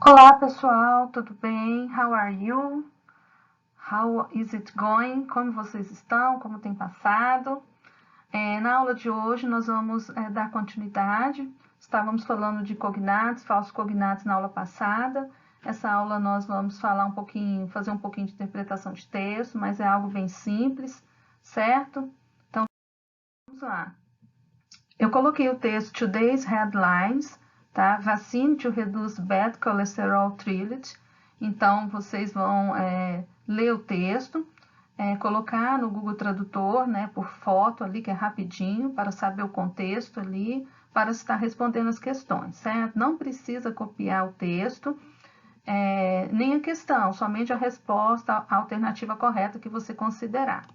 Olá pessoal, tudo bem? How are you? How is it going? Como vocês estão? Como tem passado? Na aula de hoje nós vamos dar continuidade. Estávamos falando de cognatos, falsos cognatos na aula passada. Essa aula nós vamos falar um pouquinho, fazer um pouquinho de interpretação de texto, mas é algo bem simples, certo? Então vamos lá. Eu coloquei o texto Today's Headlines, tá? Vaccine to Reduce Bad Cholesterol Triage. Então, vocês vão ler o texto, colocar no Google Tradutor, né, por foto ali, que é rapidinho, para saber o contexto ali, para estar respondendo as questões, certo? Não precisa copiar o texto, nem a questão, somente a resposta, a alternativa correta que você considerar,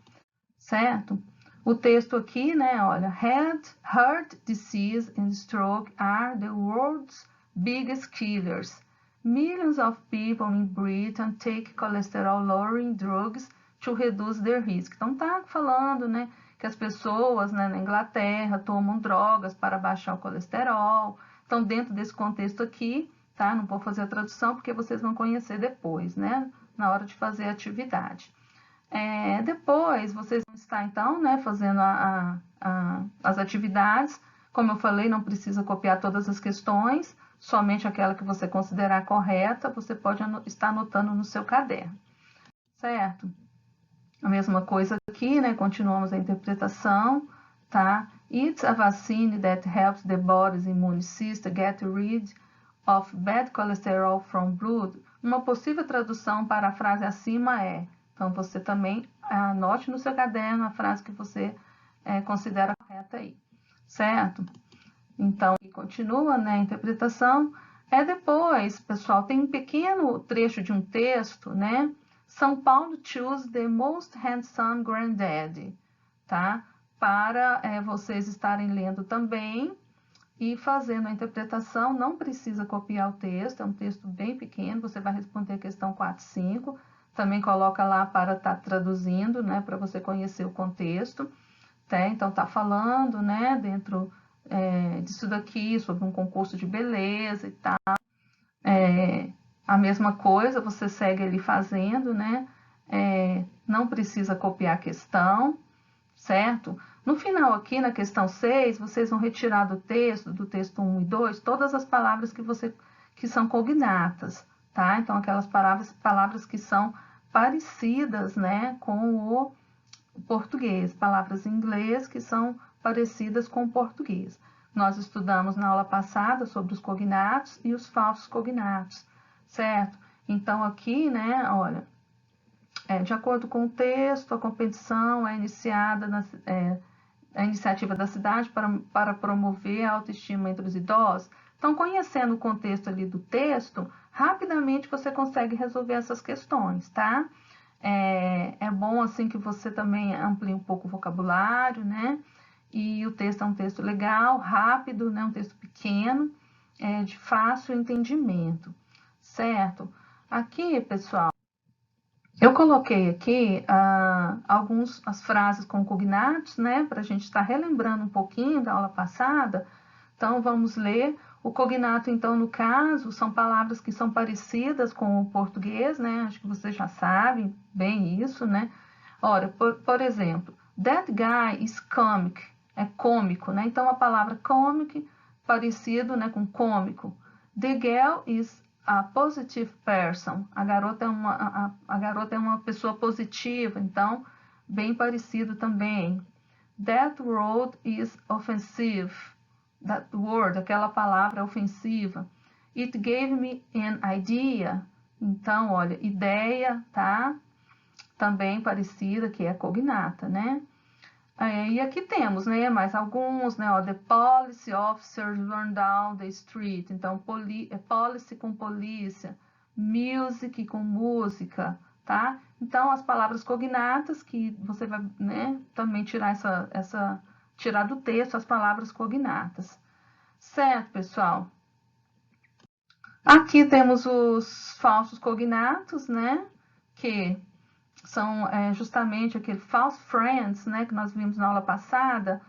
certo? O texto aqui, né, olha, heart disease and stroke are the world's biggest killers. Millions of people in Britain take cholesterol-lowering drugs to reduce their risk. Então, tá falando, né, que as pessoas, né, na Inglaterra tomam drogas para baixar o colesterol. Então, dentro desse contexto aqui, tá, não vou fazer a tradução porque vocês vão conhecer depois, né, na hora de fazer a atividade. Depois, vocês vão estar, então, né, fazendo as atividades. Como eu falei, não precisa copiar todas as questões, somente aquela que você considerar correta, você pode estar anotando no seu caderno, certo? A mesma coisa aqui, né, continuamos a interpretação, tá? It's a vaccine that helps the body's immune system get rid of bad cholesterol from blood. Uma possível tradução para a frase acima é: então, você também anote no seu caderno a frase que você considera correta aí, certo? Então, continua, né, a interpretação. Depois, pessoal, tem um pequeno trecho de um texto, né? São Paulo choose the most handsome granddaddy, tá? Para vocês estarem lendo também e fazendo a interpretação. Não precisa copiar o texto, é um texto bem pequeno, você vai responder a questão 4 e 5. Também coloca lá para estar traduzindo, né, para você conhecer o contexto. Tá? Então, tá falando, né, dentro disso daqui, sobre um concurso de beleza e tal. A mesma coisa, você segue ali fazendo, né? Não precisa copiar a questão, certo? No final aqui, na questão 6, vocês vão retirar do texto 1 e 2, todas as palavras que são cognatas, tá? Então, aquelas palavras que são parecidas, né, com o português, palavras em inglês que são parecidas com o português. Nós estudamos na aula passada sobre os cognatos e os falsos cognatos, certo? Então, aqui, né, olha, de acordo com o texto, a competição é iniciada a iniciativa da cidade para promover a autoestima entre os idosos. Então, conhecendo o contexto ali do texto, rapidamente você consegue resolver essas questões, tá? É bom assim que você também amplie um pouco o vocabulário, né? E o texto é um texto legal, rápido, né? Um texto pequeno, de fácil entendimento, certo? Aqui, pessoal, eu coloquei aqui as frases com cognatos, né? Para a gente estar relembrando um pouquinho da aula passada. Então, vamos ler. O cognato, então, no caso, são palavras que são parecidas com o português, né? Acho que vocês já sabem bem isso, né? Ora, por exemplo, that guy is comic, é cômico, né? Então, a palavra comic, parecido, né, com cômico. The girl is a positive person. A garota é uma pessoa positiva, então, bem parecido também. That word is offensive. That word, aquela palavra ofensiva. It gave me an idea. Então, olha, ideia, tá? Também parecida, que é cognata, né? E aqui temos, né, mais alguns, né, ó, the police officers run down the street. Então, policy com polícia, music com música, tá? Então, as palavras cognatas, que você vai, né, também tirar tirar do texto as palavras cognatas. Certo, pessoal? Aqui temos os falsos cognatos, né, que são justamente aquele false friends, né, que nós vimos na aula passada,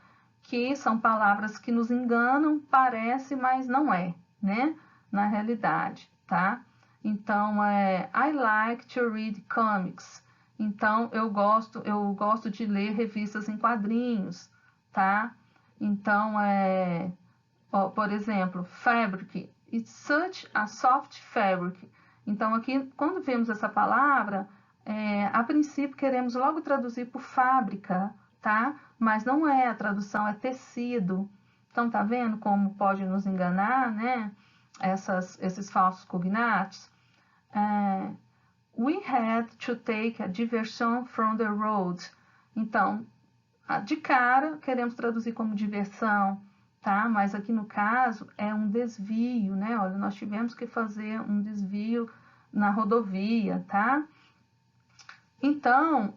que são palavras que nos enganam, parece, mas não é, né? na realidade, tá? Então, I like to read comics. Então, eu gosto de ler revistas em quadrinhos, tá? Então, por exemplo, fabric. It's such a soft fabric. Então, aqui, quando vemos essa palavra, a princípio queremos logo traduzir por fábrica, tá? Mas não é, a tradução é tecido. Então, tá vendo como pode nos enganar, né? Esses falsos cognatos. We had to take a diversion from the road. Então, de cara, queremos traduzir como diversão, tá? Mas aqui no caso é um desvio, né? Olha, nós tivemos que fazer um desvio na rodovia, tá? Então,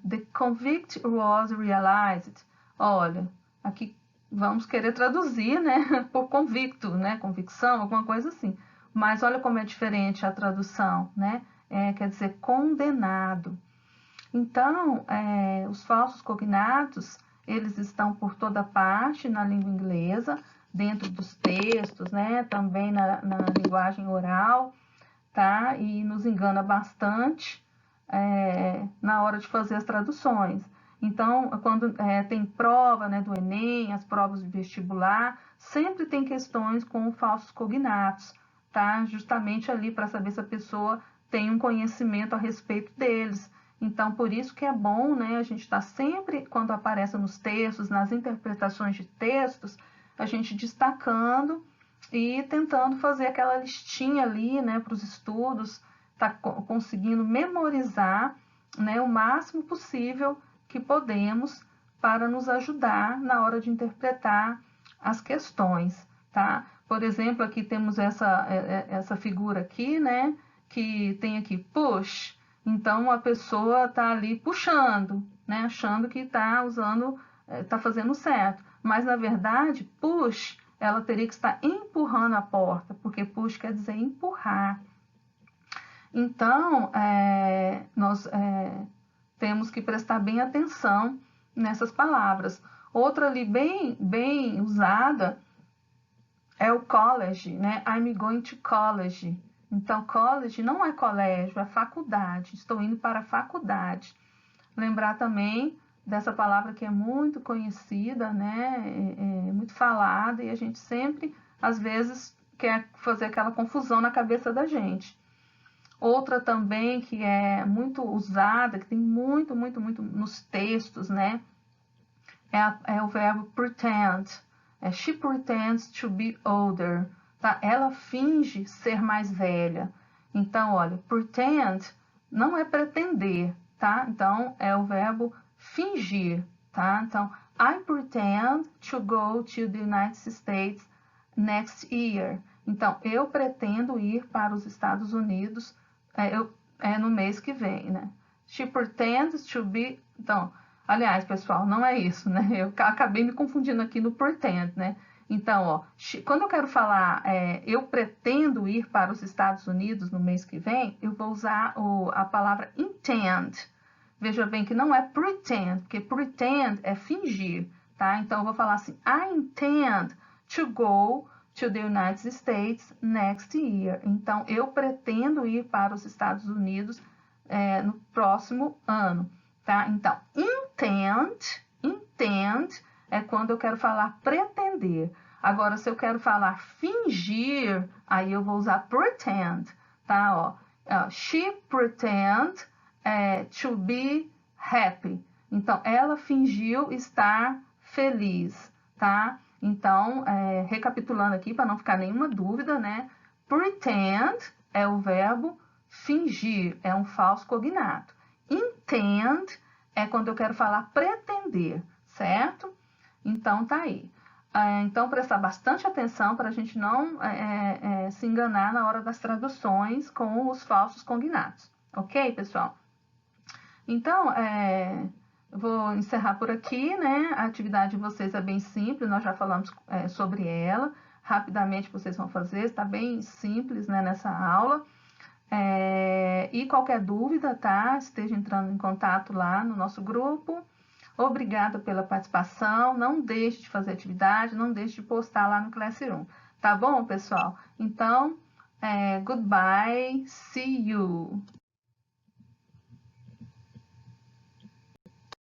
the convict was realized. Olha, aqui vamos querer traduzir, né? Por convicto, né? Convicção, alguma coisa assim. Mas olha como é diferente a tradução, né? Quer dizer, condenado. Então, os falsos cognatos, eles estão por toda parte na língua inglesa, dentro dos textos, né? Também na linguagem oral, tá? E nos engana bastante na hora de fazer as traduções. Então, quando tem prova, né, do Enem, as provas de vestibular, sempre tem questões com falsos cognatos, tá? Justamente ali para saber se a pessoa tem um conhecimento a respeito deles. Então, por isso que é bom, né, a gente está sempre, quando aparece nos textos, nas interpretações de textos, a gente destacando e tentando fazer aquela listinha ali, né, para os estudos, tá conseguindo memorizar, né, o máximo possível que podemos para nos ajudar na hora de interpretar as questões, tá? Por exemplo, aqui temos essa figura aqui, né, que tem aqui push. Então, a pessoa está ali puxando, né, achando que está fazendo certo. Mas, na verdade, push, ela teria que estar empurrando a porta, porque push quer dizer empurrar. Então, nós temos que prestar bem atenção nessas palavras. Outra ali bem usada é o college, né? I'm going to college. Então, college não é colégio, é faculdade. Estou indo para a faculdade. Lembrar também dessa palavra que é muito conhecida, né? Muito falada, e a gente sempre, às vezes, quer fazer aquela confusão na cabeça da gente. Outra também que é muito usada, que tem muito nos textos, né? É o verbo pretend. She pretends to be older. Tá? Ela finge ser mais velha. Então, olha, pretend não é pretender, tá? Então, é o verbo fingir, tá? Então, I pretend to go to the United States next year. Então, eu pretendo ir para os Estados Unidos no mês que vem, né? She pretends to be... Então, aliás, pessoal, não é isso, né? Eu acabei me confundindo aqui no pretend, né? Então, ó, quando eu quero falar eu pretendo ir para os Estados Unidos no mês que vem, eu vou usar a palavra intend. Veja bem que não é pretend, porque pretend é fingir, tá? Então, eu vou falar assim, I intend to go to the United States next year. Então, eu pretendo ir para os Estados Unidos no próximo ano, tá? Então, intend é quando eu quero falar pretender. Agora, se eu quero falar fingir, aí eu vou usar pretend, tá? Ó, she pretend to be happy. Então, ela fingiu estar feliz, tá? Então, recapitulando aqui, para não ficar nenhuma dúvida, né? Pretend é o verbo fingir, é um falso cognato. Intend é quando eu quero falar pretender, certo? Então, tá aí. Então, prestar bastante atenção para a gente não se enganar na hora das traduções com os falsos cognatos. Ok, pessoal? Então, eu vou encerrar por aqui, né? A atividade de vocês é bem simples, nós já falamos sobre ela. Rapidamente vocês vão fazer, está bem simples, né, nessa aula. E qualquer dúvida, tá? Esteja entrando em contato lá no nosso grupo. Obrigada pela participação. Não deixe de fazer atividade, não deixe de postar lá no Classroom. Tá bom, pessoal? Então, goodbye, see you!